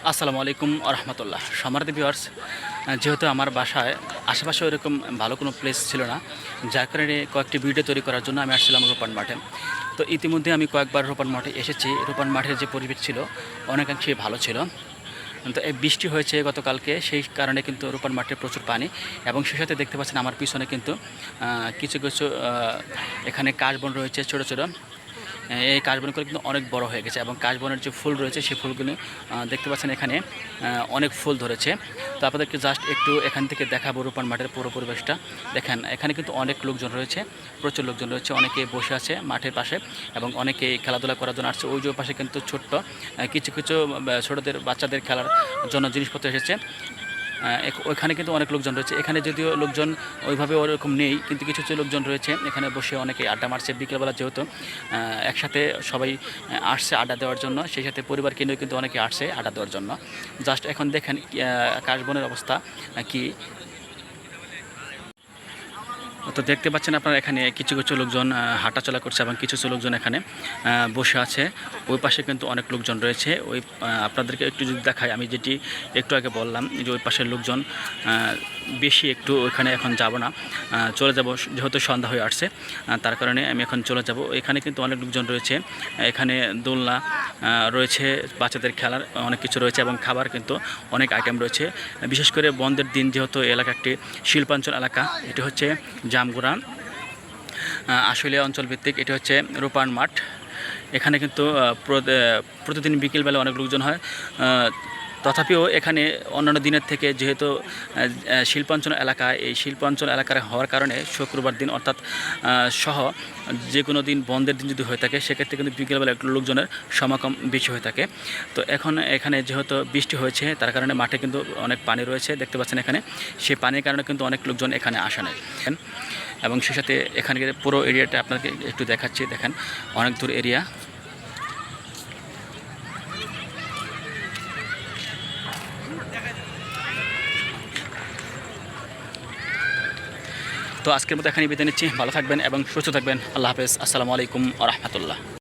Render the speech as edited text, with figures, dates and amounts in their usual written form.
আসসালামু আলাইকুম আরহামতুল্লাহ। সম্মানিত ভিউয়ার্স, যেহেতু আমার বাসায় আশেপাশে ওইরকম ভালো কোনো প্লেস ছিল না, যার কারণে কয়েকটি ভিডিও তৈরি করার জন্য আমি আসছিলাম রূপান মাঠে। তো ইতিমধ্যে আমি কয়েকবার রূপান মাঠে এসেছি। রূপান মাঠের যে পরিবেশ ছিল অনেকাংশেই ভালো ছিল। তো এই বৃষ্টি হয়েছে গতকালকে, সেই কারণে কিন্তু রূপান মাঠে প্রচুর পানি, এবং সেই সাথে দেখতে পাচ্ছেন আমার পিছনে কিন্তু কিছু কিছু এখানে কাশবন রয়েছে ছোটো ছোটো। এই কাশবনগুলো কিন্তু অনেক বড় হয়ে গেছে, এবং কাশবনের যে ফুল রয়েছে সেই ফুলগুলো দেখতে পাচ্ছেন এখানে অনেক ফুল ধরেছে। তো আপনাদেরকে জাস্ট একটু এখান থেকে দেখাবো রূপান মাঠের পুরো পরিবেশটা। দেখেন এখানে কিন্তু অনেক লোকজন রয়েছে, প্রচুর লোকজন রয়েছে, অনেকে বসে আছে মাঠের পাশে এবং অনেকে খেলাধুলা করার জন্য আসছে। ওই যে পাশে কিন্তু ছোট্ট কিছু কিছু ছোটোদের বাচ্চাদের খেলার জন্য জিনিসপত্র এসেছে। ওইখানে কিন্তু অনেক লোকজন রয়েছে। এখানে যদিও লোকজন ওইভাবে ওরকম নেই, কিন্তু কিছু কিছু লোকজন রয়েছে এখানে বসে অনেকে আড্ডা মারছে বিকেলবেলা, যেহেতু একসাথে সবাই আসছে আড্ডা দেওয়ার জন্য, সেই সাথে পরিবারকে নিয়েও কিন্তু অনেকে আসছে আড্ডা দেওয়ার জন্য। জাস্ট এখন দেখেন কাশবনের অবস্থা কি। তো দেখতে পাচ্ছেন আপনারা এখানে কিছু কিছু লোকজন হাঁটাচলা করছে এবং কিছু কিছু লোকজন এখানে বসে আছে। ওই পাশে কিন্তু অনেক লোকজন রয়েছে। ওই আপনাদেরকে একটু যদি দেখাই, আমি যেটি একটু আগে বললাম যে ওই পাশের লোকজন বেশি, একটু ওইখানে এখন যাব না, চলে যাব, যেহেতু সন্ধ্যা হয়ে আসছে তার কারণে আমি এখন চলে যাব। এখানে কিন্তু অনেক লোকজন রয়েছে, এখানে দোলনা রয়েছে, বাচ্চাদের খেলার অনেক কিছু রয়েছে এবং খাবার কিন্তু অনেক আইটেম রয়েছে। বিশেষ করে বন্ধের দিন, যেহেতু এলাকা একটি শিল্পাঞ্চল এলাকা, এটি হচ্ছে জামগুড়া আশুলিয়া অঞ্চল ভিত্তিক, এটি হচ্ছে রূপান মাঠ। এখানে কিন্তু প্রতিদিন বিকেলবেলা অনেক লোকজন হয়। তথাপিও এখানে অন্যান্য দিনের থেকে, যেহেতু শিল্পাঞ্চল এলাকা, এই শিল্পাঞ্চল এলাকার হওয়ার কারণে শুক্রবার দিন অর্থাৎ সহ যে কোনো দিন বন্ধের দিন যদি হয়ে থাকে, সেক্ষেত্রে কিন্তু বিকেলবেলা একটু লোকজনের সমাগম বেশি হয়ে থাকে। তো এখন এখানে যেহেতু বৃষ্টি হয়েছে তার কারণে মাঠে কিন্তু অনেক পানি রয়েছে, দেখতে পাচ্ছেন এখানে। সেই পানির কারণে কিন্তু অনেক লোকজন এখানে আসে না, এবং সেই সাথে এখানে পুরো এরিয়াটা আপনাকে একটু দেখাচ্ছি। দেখেন অনেক দূর এরিয়া। তো আজকের মতো এখানে বিদায় নিচ্ছি। ভালো থাকবেন এবং সুস্থ থাকবেন। আল্লাহ হাফেজ। আসসালামু আলাইকুম ওয়া রাহমাতুল্লাহ।